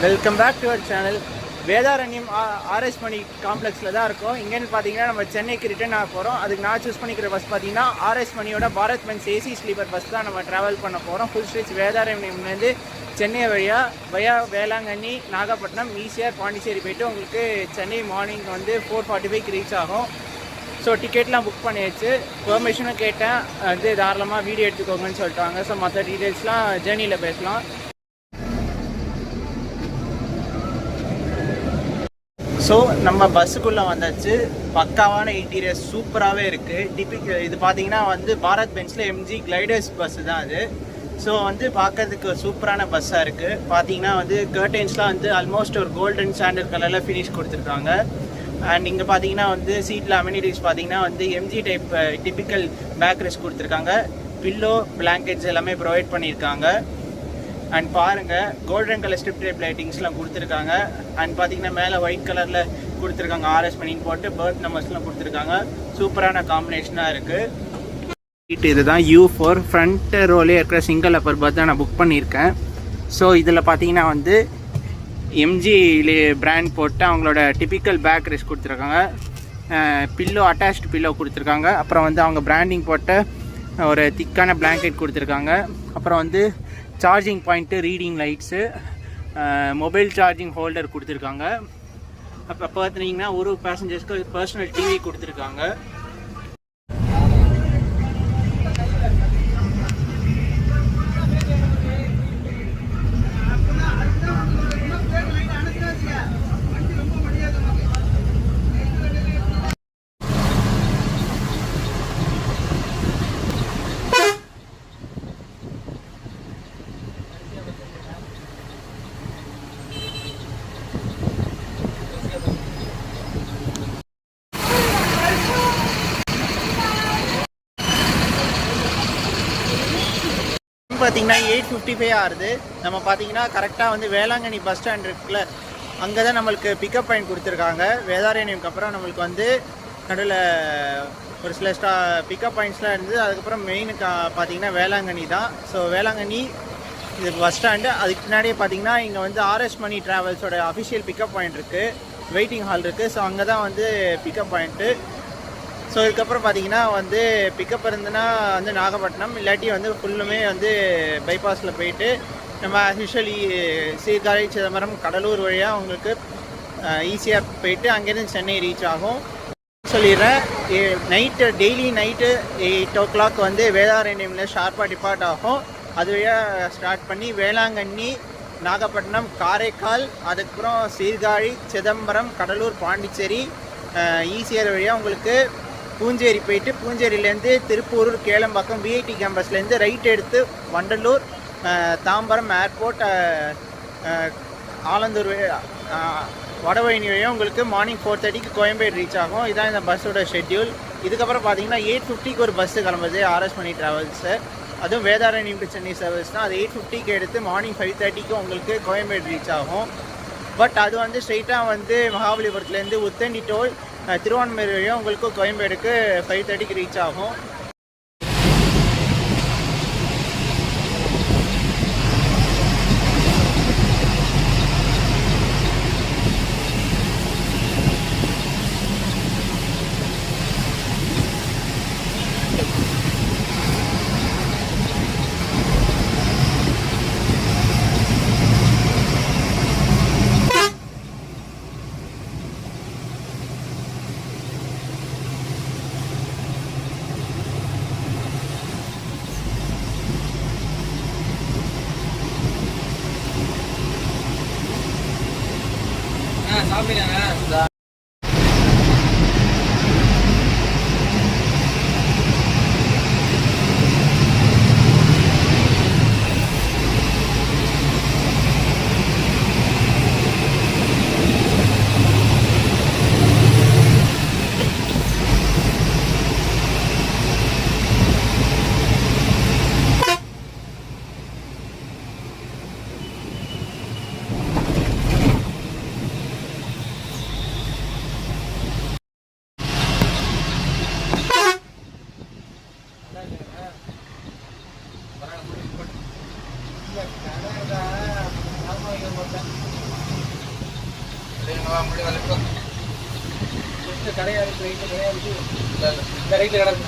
Welcome back to our channel. Vedaranyam RS Mani காம்ப்ளெக்ஸில் தான் இருக்கும். இங்கேன்னு பார்த்தீங்கன்னா நம்ம சென்னைக்கு ரிட்டர்ன் ஆக போகிறோம். அதுக்கு நான் சூஸ் பண்ணிக்கிற பஸ் பார்த்தீங்கன்னா ஆர்எஸ் மணியோட Bharat Benz AC sleeper bus தான் நம்ம ட்ராவல் பண்ண போகிறோம். ஃபுல் ஸ்ட்ரீச் வேதாரண்யம்லேருந்து சென்னை வயா வேளாங்கண்ணி, நாகப்பட்டினம், ஈசிஆர், பாண்டிச்சேரி போய்ட்டு உங்களுக்கு சென்னை மார்னிங் வந்து 4:45 ரீச் ஆகும். ஸோ டிக்கெட்லாம் புக் பண்ணியாச்சு. பெர்மிஷனும் கேட்டேன், வந்து தாராளமாக வீடியோ எடுத்துக்கோங்கன்னு சொல்லிட்டாங்க. ஸோ மற்ற டீட்டெயில்ஸ்லாம் ஜேர்னியில் பேசலாம். ஸோ நம்ம பஸ்ஸுக்குள்ளே வந்தாச்சு. பக்காவான இன்டீரியர் சூப்பராகவே இருக்குது. இது பார்த்தீங்கன்னா வந்து Bharat pencil MG gliders bus தான் அது. ஸோ வந்து பார்க்கறதுக்கு சூப்பரான பஸ்ஸாக இருக்குது. பார்த்தீங்கன்னா வந்து கர்டென்ஸ்லாம் வந்து ஆல்மோஸ்ட் ஒரு கோல்டன் சாண்டல் கலரில் ஃபினிஷ் கொடுத்துருக்காங்க. அண்ட் இங்கே பார்த்தீங்கன்னா வந்து சீட்டில் அமெனிட்டிஸ் பார்த்தீங்கன்னா வந்து MG type typical back rest கொடுத்துருக்காங்க. பில்லோ, பிளாங்கெட்ஸ் எல்லாமே ப்ரொவைட் பண்ணியிருக்காங்க. அண்ட் பாருங்கள், கோல்டன் கலர் ஸ்ட்ரிப் டைப் லைட்டிங்ஸ்லாம் கொடுத்துருக்காங்க. அண்ட் பார்த்தீங்கன்னா மேலே ஒயிட் கலரில் கொடுத்துருக்காங்க. ஆர்எஸ் மணின்னு போட்டு பர்த் நம்பர்ஸ்லாம் கொடுத்துருக்காங்க. சூப்பரான காம்பினேஷனாக இருக்குது. இதுதான் U4 ஃப்ரண்ட் ரோலே இருக்கிற சிங்கிள் அப்பர் பர்த் தான் நான் புக் பண்ணியிருக்கேன். ஸோ இதில் பார்த்தீங்கன்னா வந்து எம்ஜி பிராண்ட் போட்டு அவங்களோட டிப்பிக்கல் பேக் ரெஸ்ட் கொடுத்துருக்காங்க. பில்லோ, அட்டாச்டு பில்லோ கொடுத்துருக்காங்க. அப்புறம் வந்து அவங்க பிராண்டிங் போட்ட ஒரு திக்கான பிளாங்கெட் கொடுத்துருக்காங்க. அப்புறம் வந்து charging point, reading lights, mobile charging holder கொடுத்துருக்காங்க. அப்போ பார்த்தீங்கன்னா ஒரு பேசஞ்சர்ஸ்க்கு பர்சனல் டிவி கொடுத்துருக்காங்க. பார்த்தீங்கன்னா 8:55 ஆகுது. நம்ம பார்த்தீங்கன்னா கரெக்டாக வந்து வேளாங்கண்ணி பஸ் ஸ்டாண்ட் இருக்குல்ல, அங்கே தான் நம்மளுக்கு பிக்கப் பாயிண்ட் கொடுத்துருக்காங்க. வேதாரண்யம்க்கு அப்புறம் நம்மளுக்கு வந்து நடுவில் ஒரு சில பிக்கப் பாயிண்ட்ஸ்லாம் இருந்தது. அதுக்கப்புறம் மெயினுக்கு பார்த்தீங்கன்னா வேளாங்கண்ணி தான். ஸோ வேளாங்கண்ணி இது பஸ் ஸ்டாண்டு. அதுக்கு பின்னாடியே பார்த்தீங்கன்னா இங்கே வந்து ஆர்எஸ் மணி ட்ராவல்ஸோட அஃபிஷியல் பிக்கப் பாயிண்ட் இருக்குது, வெயிட்டிங் ஹால் இருக்குது. ஸோ அங்கே தான் வந்து பிக்கப் பாயிண்ட்டு. ஸோ இதுக்கப்புறம் பார்த்தீங்கன்னா வந்து பிக்கப் இருந்துன்னா வந்து நாகப்பட்டினம், இல்லாட்டி வந்து ஃபுல்லுமே வந்து பைபாஸில் போயிட்டு நம்ம யூஸ்வலி சீர்காழி, சிதம்பரம், கடலூர் வழியாக உங்களுக்கு ஈஸியாக போயிட்டு அங்கேருந்து சென்னை ரீச் ஆகும். சொல்லிடுறேன், டெய்லி நைட்டு 8 o'clock வந்து வேதாரண்யமில் ஷார்ப்பாக டிபார்ட் ஆகும். அது வழியாக ஸ்டார்ட் பண்ணி வேளாங்கண்ணி, நாகப்பட்டினம், காரைக்கால், அதுக்கப்புறம் சீர்காழி, சிதம்பரம், கடலூர், பாண்டிச்சேரி, ஈசிஆர் வழியாக உங்களுக்கு பூஞ்சேரி போயிட்டு பூஞ்சேரியிலேருந்து திருப்பூர், கேளம்பாக்கம், விஐடி கேம்பஸ்லேருந்து ரைட் எடுத்து வண்டலூர், தாம்பரம் ஏர்போர்ட், ஆலந்தூர், வடபழனி வழியாக உங்களுக்கு மார்னிங் 4:30 கோயம்பேடு ரீச் ஆகும். இதுதான் இந்த பஸ்ஸோட ஷெட்யூல். இதுக்கப்புறம் பார்த்தீங்கன்னா 8:50 ஒரு பஸ்ஸு கிளம்புது ஆர்எஸ் மணி ட்ராவல்ஸு. அதுவும் வேதாரண்யம் டு சென்னை சர்வீஸ் தான். அது 8:50 எடுத்து மார்னிங் 5:30 உங்களுக்கு கோயம்பேடு ரீச் ஆகும். பட் அது வந்து ஸ்ட்ரெயிட்டாக வந்து மகாபலிபுரத்துலேருந்து உத்தண்டி டோல் திருவான்மையூர் வழியாக உங்களுக்கு கோயம்பேடுக்கு 5:30 ரீச் ஆகும். சாப்பிடுங்க. கிடையாது கிடையாது இந்த ரைட்டில் கிடக்கு.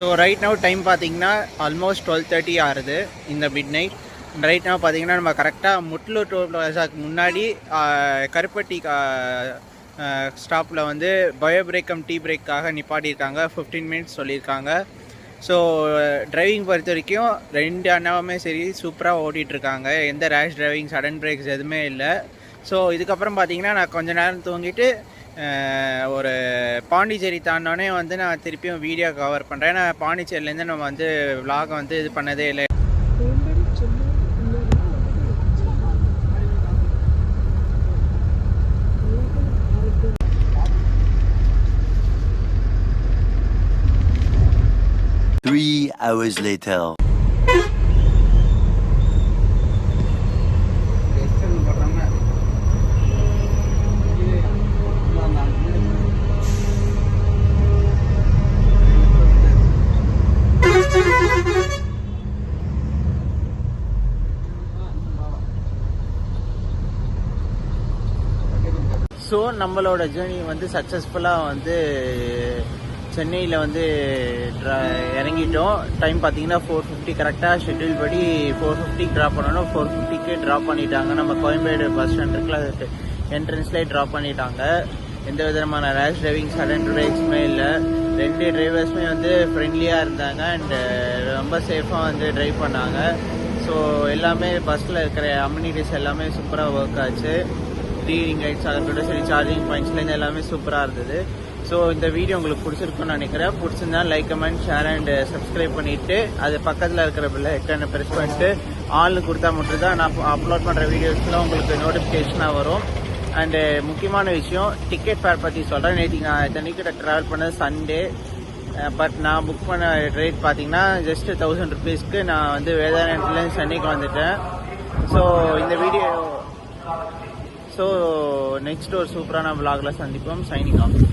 ஸோ ரைட் நவ் டைம் பார்த்தீங்கன்னா ஆல்மோஸ்ட் 12:30 ஆகுது இந்த மிட் நைட். ரைட் நவ் பார்த்தீங்கன்னா நம்ம கரெக்டாக முட்லூர் டோல் பிளாசாக்கு முன்னாடி கருப்பட்டி ஸ்டாப்பில் வந்து பயோ பிரேக்கம் டீ பிரேக்காக நிப்பாட்டியிருக்காங்க. 15 மினிட்ஸ் சொல்லியிருக்காங்க. ஸோ டிரைவிங் பொறுத்த வரைக்கும் 2 அண்ணாவுமே சரி சூப்பராக ஓட்டிகிட்ருக்காங்க. எந்த ரேஷ் டிரைவிங் சடன் பிரேக்ஸ் எதுவுமே இல்லை. ஸோ இதுக்கப்புறம் பார்த்தீங்கன்னா நான் கொஞ்சம் நேரம் தூங்கிட்டு ஒரு பாண்டிச்சேரி தாண்டோடனே வந்து நான் திருப்பியும் வீடியோ கவர் பண்ணுறேன். ஏன்னா பாண்டிச்சேரியிலேருந்து நம்ம வந்து விலாகை வந்து இது பண்ணதே இல்லை. Three hours later. ஸோ நம்மளோட ஜேர்னி வந்து சக்ஸஸ்ஃபுல்லாக வந்து சென்னையில் வந்து இறங்கிட்டோம். டைம் பார்த்தீங்கன்னா 4:50 கரெக்டாக ஷெட்யூல் படி 4:50 ட்ராப் பண்ணணும். 4:50க்கு ட்ராப் பண்ணிட்டாங்க. நம்ம கோயம்பேடு பஸ் ஸ்டாண்ட் இருக்குல்ல, அது என்ட்ரன்ஸ்லேயே ட்ராப் பண்ணிட்டாங்க. எந்த விதமான ரேஷ் டிரைவிங் சடன் பிரேக்ஸுமே இல்லை. 2 டிரைவர்ஸுமே வந்து ஃப்ரெண்ட்லியாக இருந்தாங்க அண்டு ரொம்ப சேஃபாக வந்து ட்ரைவ் பண்ணாங்க. ஸோ எல்லாமே பஸ்ஸில் இருக்கிற அம்யூனிட்டிஸ் எல்லாமே சூப்பராக ஒர்க் ஆச்சு. ரீடிங் லைட்ஸ் அதோட சரி சார்ஜிங் பாயிண்ட்ஸ்லேருந்து எல்லாமே சூப்பராக இருந்தது. ஸோ இந்த வீடியோ உங்களுக்கு பிடிச்சிருக்குன்னு நினைக்கிறேன். பிடிச்சிருந்தா like, comment, share and subscribe பண்ணிவிட்டு அது பக்கத்தில் இருக்கிற பில்லை எக்கனை ப்ரெஸ் பண்ணிட்டு ஆள்னு கொடுத்தா மட்டும்தான் நான் அப்லோட் பண்ணுற வீடியோஸ்லாம் உங்களுக்கு நோட்டிஃபிகேஷனாக வரும். அண்டு முக்கியமான விஷயம், டிக்கெட் ஃபேர் பற்றி சொல்கிறேன். நேற்று நான் இத்தனைக்கிட்ட ட்ராவல் பண்ணது சண்டே. பட் நான் புக் பண்ண ரேட் பார்த்தீங்கன்னா ஜஸ்ட் 1000 rupeesக்கு நான் வந்து வேதாரண்யத்துலேருந்து சென்னைக்கு வந்துட்டேன். ஸோ இந்த வீடியோ நெக்ஸ்ட் ஒரு சூப்பரான vlogல சந்திப்போம். Signing off.